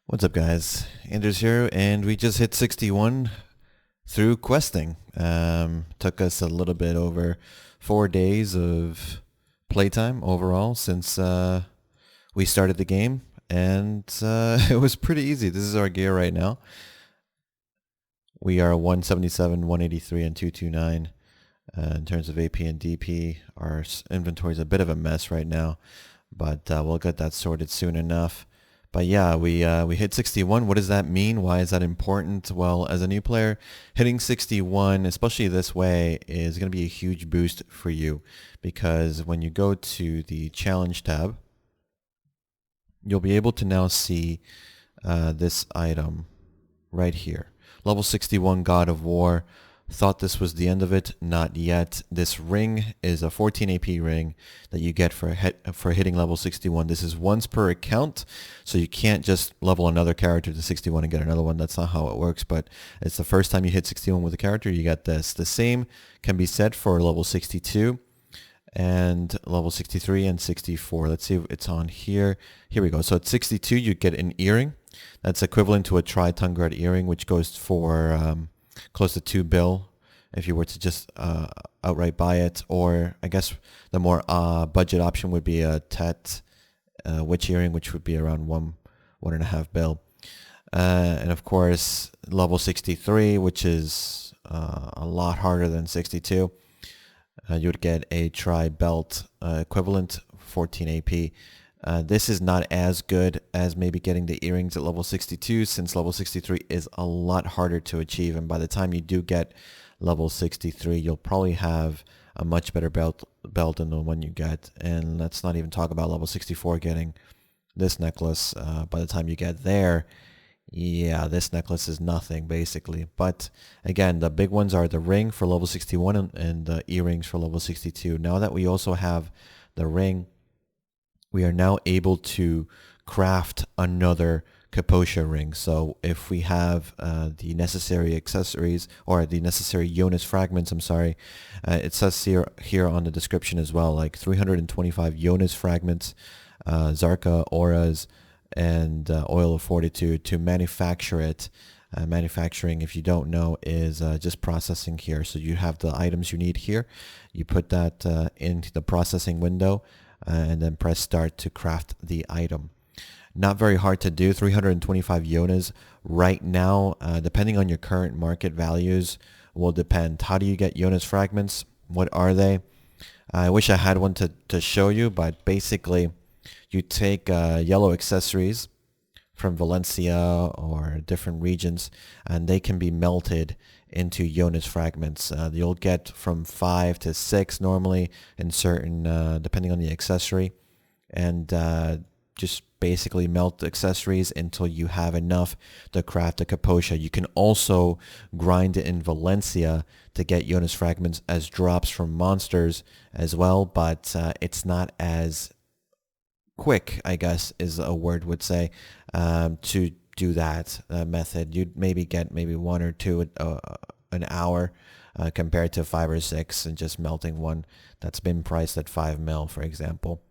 What's up, guys? Anders here, and we just hit 61 through questing. Took us a little bit over 4 days of playtime overall since we started the game, and it was pretty easy. This is our gear right now. We are 177, 183, and 229 in terms of AP and DP. Our inventory is a bit of a mess right now, but we'll get that sorted soon enough. But yeah, we hit 61. What does that mean? Why is that important? Well, as a new player, hitting 61, especially this way, is going to be a huge boost for you, because when you go to the challenge tab, you'll be able to now see this item right here. Level 61 God of War. Thought this was the end of it. Not yet. This ring is a 14 AP ring that you get for hitting level 61. This is once per account, so you can't just level another character to 61 and get another one. That's not how it works, but it's the first time you hit 61 with a character, you get this. The same can be said for level 62 and level 63 and 64. Let's see if it's on here. Here we go. So at 62, you get an earring. That's equivalent to a Tri-Tungard earring, which goes for close to 2 bill if you were to just outright buy it. Or I guess the more budget option would be a Tet witch earring, which would be around 1.5 bill. And of course, level 63, which is a lot harder than 62. You would get a tri-belt equivalent, 14 AP. This is not as good as maybe getting the earrings at level 62, since level 63 is a lot harder to achieve. And by the time you do get level 63, you'll probably have a much better belt than the one you get. And let's not even talk about level 64 getting this necklace. By the time you get there, yeah, this necklace is nothing basically. But again, the big ones are the ring for level 61 and the earrings for level 62. Now that we also have the ring, we are now able to craft another Kaposha ring. So if we have the necessary accessories, or the necessary Jonas fragments, it says here on the description as well, like 325 Jonas fragments, Zarka auras, and Oil of Fortitude to manufacture it. Manufacturing, if you don't know, is just processing here. So you have the items you need here. You put that into the processing window, and then press start to craft the item. Not very hard to do. 325 Jonas right now, depending on your current market values, will depend. How do you get Jonas fragments? What are they? I wish I had one to show you, but basically you take yellow accessories from Valencia or different regions, and they can be melted into Jonas fragments. You'll get from 5 to 6 normally in certain, depending on the accessory, and just basically melt the accessories until you have enough to craft a Kaposha. You can also grind it in Valencia to get Jonas fragments as drops from monsters as well, but it's not as quick, I guess is a word would say, to do that method. You'd maybe get 1 or 2 an hour compared to 5 or 6 and just melting one that's been priced at 5 mil, for example.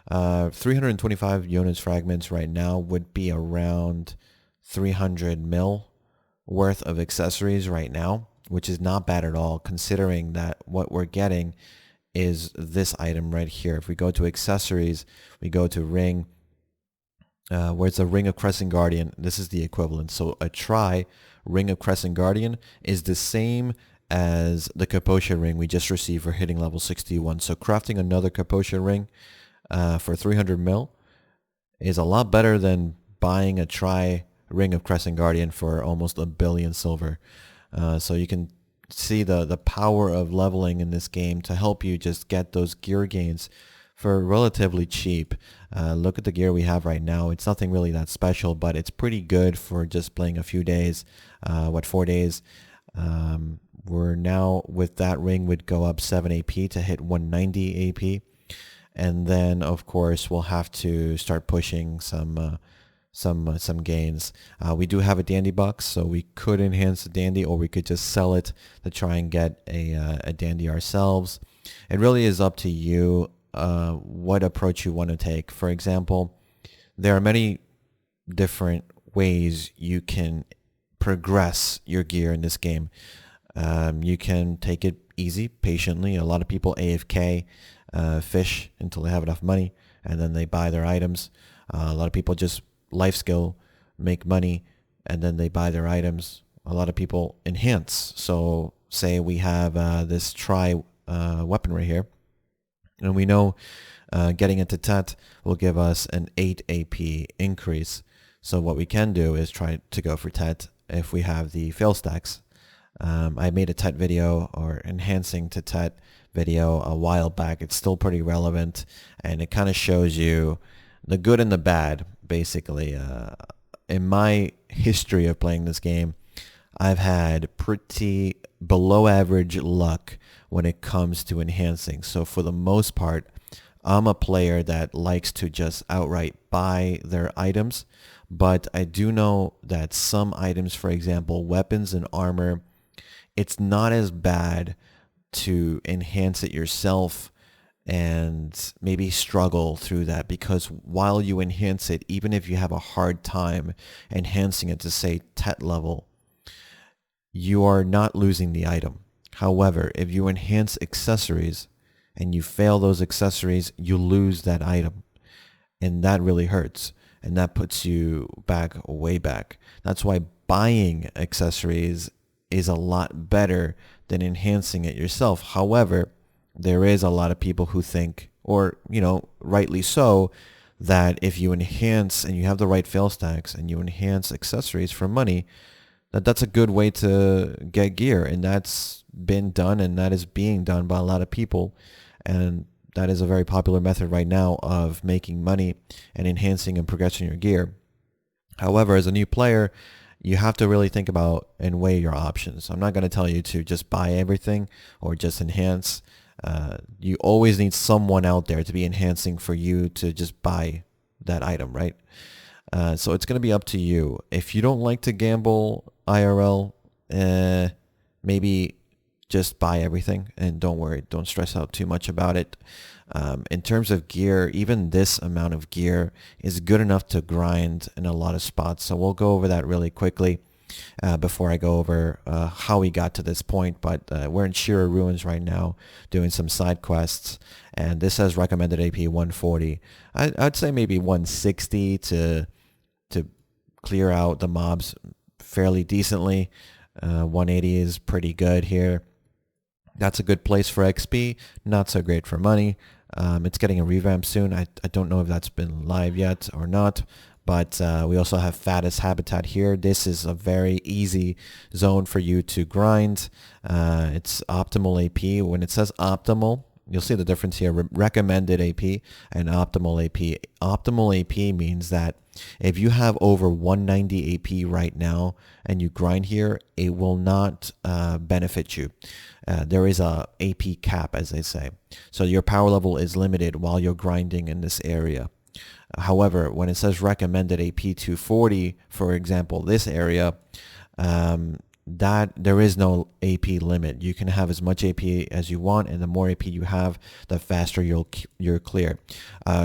325 Jonas fragments right now would be around 300 mil worth of accessories right now, which is not bad at all, considering that what we're getting is this item right here. If we go to accessories, we go to ring, where it's a Ring of Crescent Guardian. This is the equivalent. So a Ring of Crescent Guardian is the same as the Kaposha ring we just received for hitting level 61. So crafting another Kaposha ring for 300 mil is a lot better than buying a Ring of Crescent Guardian for almost 1 billion silver. So you can see the power of leveling in this game to help you just get those gear gains for relatively cheap. Look at the gear we have right now. It's nothing really that special, but it's pretty good for just playing a few days. 4 days? We're now, with that ring, would go up 7 AP to hit 190 AP. And then, of course, we'll have to start pushing some gains. We do have a dandy box, so we could enhance the dandy, or we could just sell it to try and get a dandy ourselves. It really is up to you what approach you want to take. For example, there are many different ways you can progress your gear in this game. You can take it easy, patiently. A lot of people AFK, fish until they have enough money, and then they buy their items. A lot of people just life skill, make money, and then they buy their items. A lot of people enhance. So say we have this try weapon right here, and we know getting into Tet will give us an 8 AP increase. So what we can do is try to go for Tet if we have the fail stacks. I made a Tet video, or enhancing to Tet video, a while back. It's still pretty relevant, and it kind of shows you the good and the bad, basically. In my history of playing this game, I've had pretty below average luck when it comes to enhancing. So for the most part, I'm a player that likes to just outright buy their items, but I do know that some items, for example, weapons and armor, it's not as bad to enhance it yourself and maybe struggle through that, because while you enhance it, even if you have a hard time enhancing it to say Tet level, you are not losing the item. However, if you enhance accessories and you fail those accessories, you lose that item, and that really hurts, and that puts you back, way back. That's why buying accessories is a lot better than enhancing it yourself. However, there is a lot of people who think, or rightly so, that if you enhance and you have the right fail stacks and you enhance accessories for money, that's a good way to get gear, and that's been done, and that is being done by a lot of people, and that is a very popular method right now of making money and enhancing and progressing your gear. However, as a new player, you have to really think about and weigh your options. I'm not going to tell you to just buy everything or just enhance. You always need someone out there to be enhancing for you to just buy that item, right? So it's going to be up to you. If you don't like to gamble IRL, maybe just buy everything and don't worry, don't stress out too much about it. In terms of gear, even this amount of gear is good enough to grind in a lot of spots. So we'll go over that really quickly before I go over how we got to this point. But we're in Shira Ruins right now doing some side quests, and this has recommended AP 140. I'd say maybe 160 to clear out the mobs fairly decently. 180 is pretty good here. That's a good place for XP, not so great for money. It's getting a revamp soon. I don't know if that's been live yet or not, but we also have Fattest Habitat here. This is a very easy zone for you to grind. It's optimal AP. When it says optimal, you'll see the difference here, recommended AP and optimal AP. Optimal AP means that if you have over 190 AP right now and you grind here, it will not benefit you. There is a AP cap, as they say. So your power level is limited while you're grinding in this area. However, when it says recommended AP 240, for example, this area, that there is no AP limit. You can have as much AP as you want, and the more AP you have, the faster you're clear.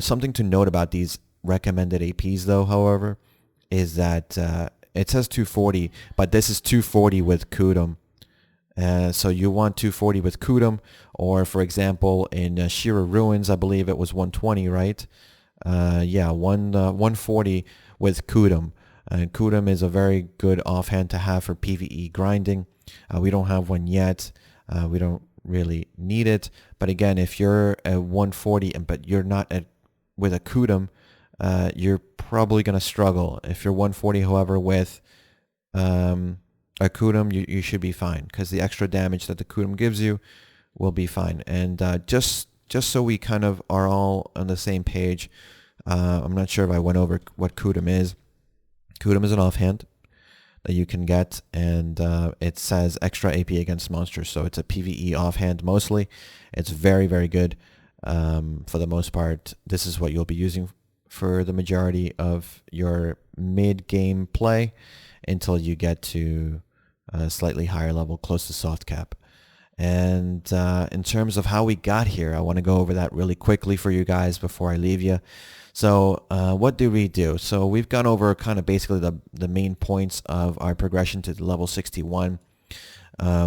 Something to note about these recommended APs, though, however, is that it says 240, but this is 240 with Kudum. So you want 240 with Kudum, or for example, in Shira Ruins, I believe it was 120, right? 140 with Kudum. And Kudum is a very good offhand to have for PvE grinding. We don't have one yet. We don't really need it. But again, if you're at 140 but you're not with a Kudum, you're probably going to struggle. If you're 140, however, with a Kudum, you should be fine, because the extra damage that the Kudum gives you will be fine. And just so we kind of are all on the same page, I'm not sure if I went over what Kudum is. Kudum is an offhand that you can get, and it says extra AP against monsters, so it's a PvE offhand mostly. It's very, very good for the most part. This is what you'll be using for the majority of your mid-game play until you get to a slightly higher level, close to soft cap. And in terms of how we got here, I want to go over that really quickly for you guys before I leave you. So what do we do? So we've gone over kind of basically the main points of our progression to level 61.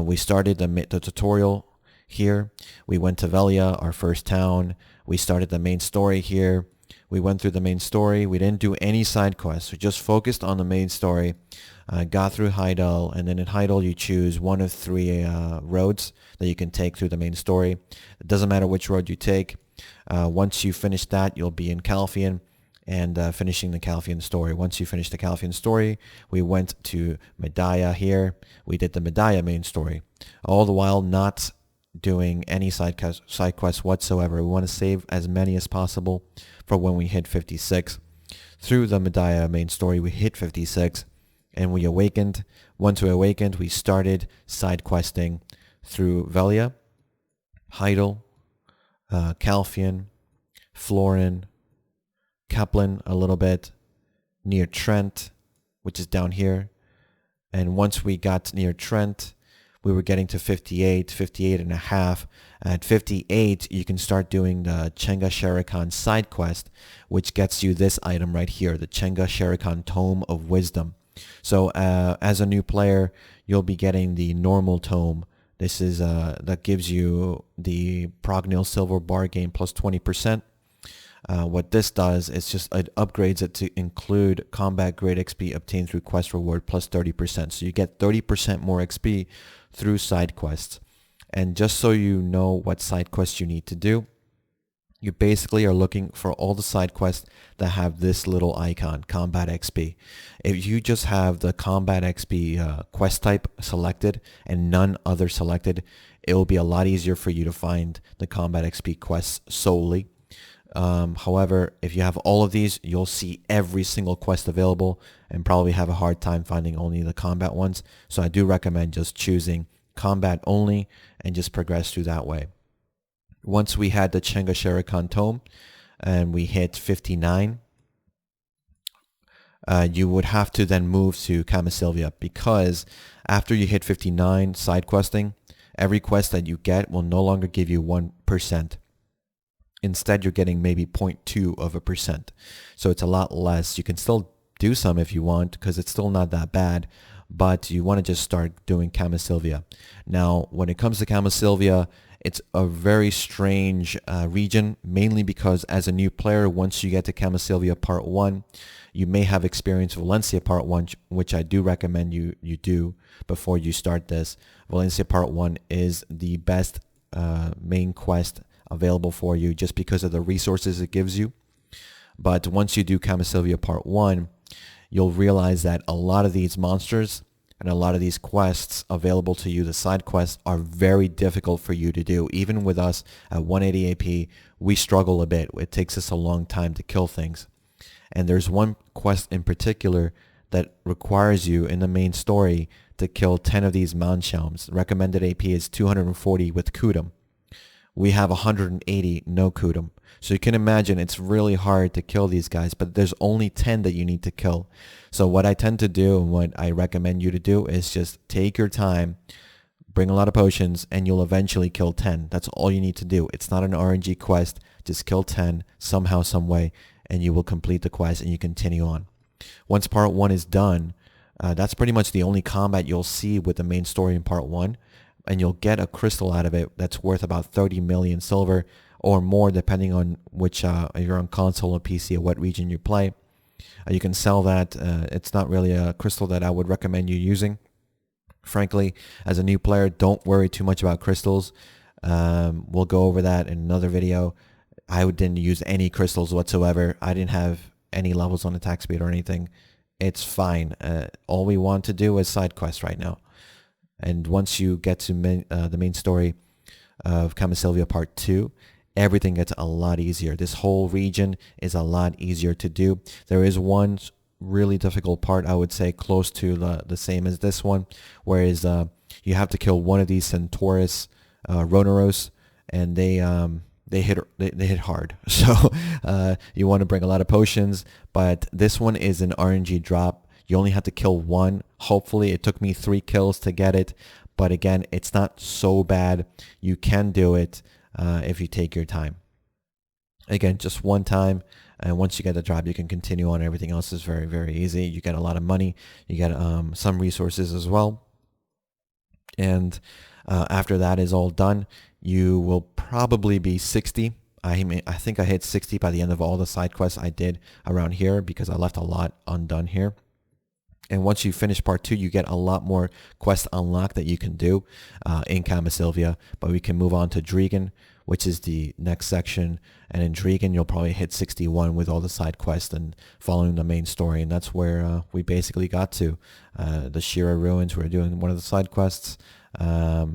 We started the tutorial here. We went to Velia, our first town. We started the main story here. We went through the main story. We didn't do any side quests. We just focused on the main story. Got through Heidel, and then in Heidel you choose one of 3 roads that you can take through the main story. It doesn't matter which road you take. Once you finish that, you'll be in Calphion and finishing the Calphion story. Once you finish the Calphion story, we went to Medaya here. We did the Medaya main story. All the while not doing any side quests whatsoever. We want to save as many as possible for when we hit 56. Through the Medaya main story, we hit 56 and we awakened. Once we awakened, we started side questing through Velia, Heidel, Calphion, Florin, Kaplan a little bit, near Trent, which is down here. And once we got near Trent, we were getting to 58, 58 and a half. At 58, you can start doing the Chenga Sherikan side quest, which gets you this item right here, the Chenga Sherikan Tome of Wisdom. So as a new player, you'll be getting the normal tome. This is that gives you the Prognil Silver Bar Gain plus 20%. What this does is just it upgrades it to include combat grade XP obtained through quest reward plus 30%. So you get 30% more XP through side quests. And just so you know what side quests you need to do, you basically are looking for all the side quests that have this little icon, Combat XP. If you just have the Combat XP quest type selected and none other selected, it will be a lot easier for you to find the Combat XP quests solely. However, if you have all of these, you'll see every single quest available and probably have a hard time finding only the combat ones. So I do recommend just choosing combat only and just progress through that way. Once we had the Chenga Sherikan Tome and we hit 59, you would have to then move to Camasilvia, because after you hit 59 side questing, every quest that you get will no longer give you 1%. Instead, you're getting maybe 0.2%. So it's a lot less. You can still do some if you want, because it's still not that bad, but you want to just start doing Camasilvia. Now, when it comes to Camasilvia, it's a very strange region, mainly because as a new player, once you get to Camasilvia Part 1, you may have experienced Valencia Part 1, which I do recommend you do before you start this. Valencia Part 1 is the best main quest available for you just because of the resources it gives you. But once you do Camasilvia Part 1, you'll realize that a lot of these monsters and a lot of these quests available to you, the side quests, are very difficult for you to do. Even with us at 180 AP, we struggle a bit. It takes us a long time to kill things. And there's one quest in particular that requires you in the main story to kill 10 of these Manshelms. Recommended AP is 240 with Kudum. We have 180 no Kudum. So you can imagine it's really hard to kill these guys, but there's only 10 that you need to kill. So what I tend to do and what I recommend you to do is just take your time, bring a lot of potions, and you'll eventually kill 10. That's all you need to do. It's not an RNG quest. Just kill 10 somehow, some way, and you will complete the quest and you continue on. Once Part 1 is done, that's pretty much the only combat you'll see with the main story in Part 1. And you'll get a crystal out of it that's worth about 30 million silver or more, depending on which, if you're on console or PC or what region you play. You can sell that. It's not really a crystal that I would recommend you using. Frankly, as a new player, don't worry too much about crystals. We'll go over that in another video. I didn't use any crystals whatsoever. I didn't have any levels on attack speed or anything. It's fine. All we want to do is side quests right now. And once you get to the main story of Camasilvia Part 2, everything gets a lot easier. This whole region is a lot easier to do. There is one really difficult part, I would say, close to the same as this one, whereas you have to kill one of these Centaurus Rhoneros, and they hit hard. So you want to bring a lot of potions, but this one is an RNG drop. You only have to kill one. Hopefully, it took me 3 kills to get it, But again, it's not so bad. You can do it if you take your time. Again, just one time, and once you get the job, you can continue on. Everything else is very, very easy. You get a lot of money. You get some resources as well. And after that is all done, you will probably be 60. I think I hit 60 by the end of all the side quests I did around here because I left a lot undone here. And once you finish part 2, you get a lot more quests unlocked that you can do in Cambisylvia. But we can move on to Dregan, which is the next section. And in Dregan, you'll probably hit 61 with all the side quests and following the main story. And that's where we basically got to. The Shira Ruins, we were doing one of the side quests. Yeah,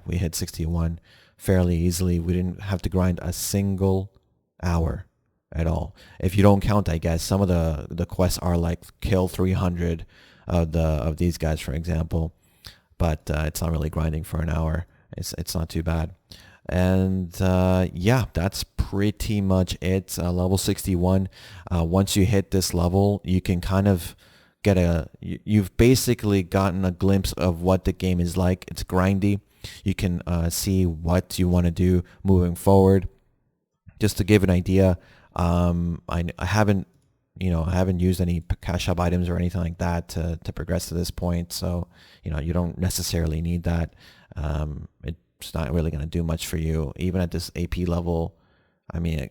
we hit 61 fairly easily. We didn't have to grind a single hour at all. If you don't count, I guess, some of the quests are like kill 300 of these guys, for example. But it's not really grinding for an hour. It's not too bad. And yeah, that's pretty much it. Level 61. Once you hit this level, you can kind of get you've basically gotten a glimpse of what the game is like. It's grindy. You can see what you want to do moving forward. Just to give an idea, I haven't used any cash shop items or anything like that to progress to this point. So, you don't necessarily need that. It's not really going to do much for you. Even at this AP level, I mean,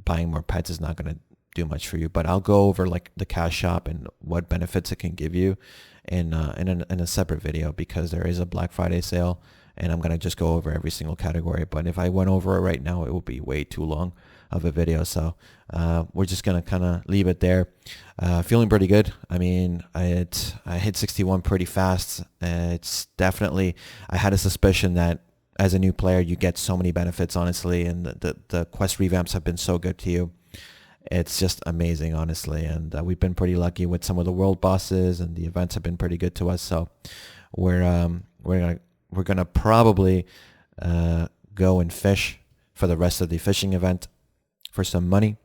buying more pets is not going to do much for you. But I'll go over like the cash shop and what benefits it can give you in a separate video, because there is a Black Friday sale, and I'm going to just go over every single category. But if I went over it right now, it would be way too long of a video. So we're just going to kind of leave it there. Feeling pretty good. I mean, I hit 61 pretty fast. It's definitely, I had a suspicion that as a new player, you get so many benefits, honestly, and the quest revamps have been so good to you. It's just amazing, honestly, and we've been pretty lucky with some of the world bosses, and the events have been pretty good to us. So we're gonna probably go and fish for the rest of the fishing event for some money,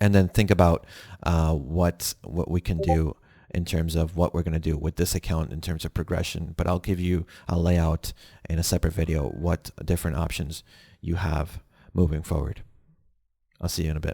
and then think about what we can do in terms of what we're going to do with this account in terms of progression. But I'll give you a layout in a separate video, what different options you have moving forward. I'll see you in a bit.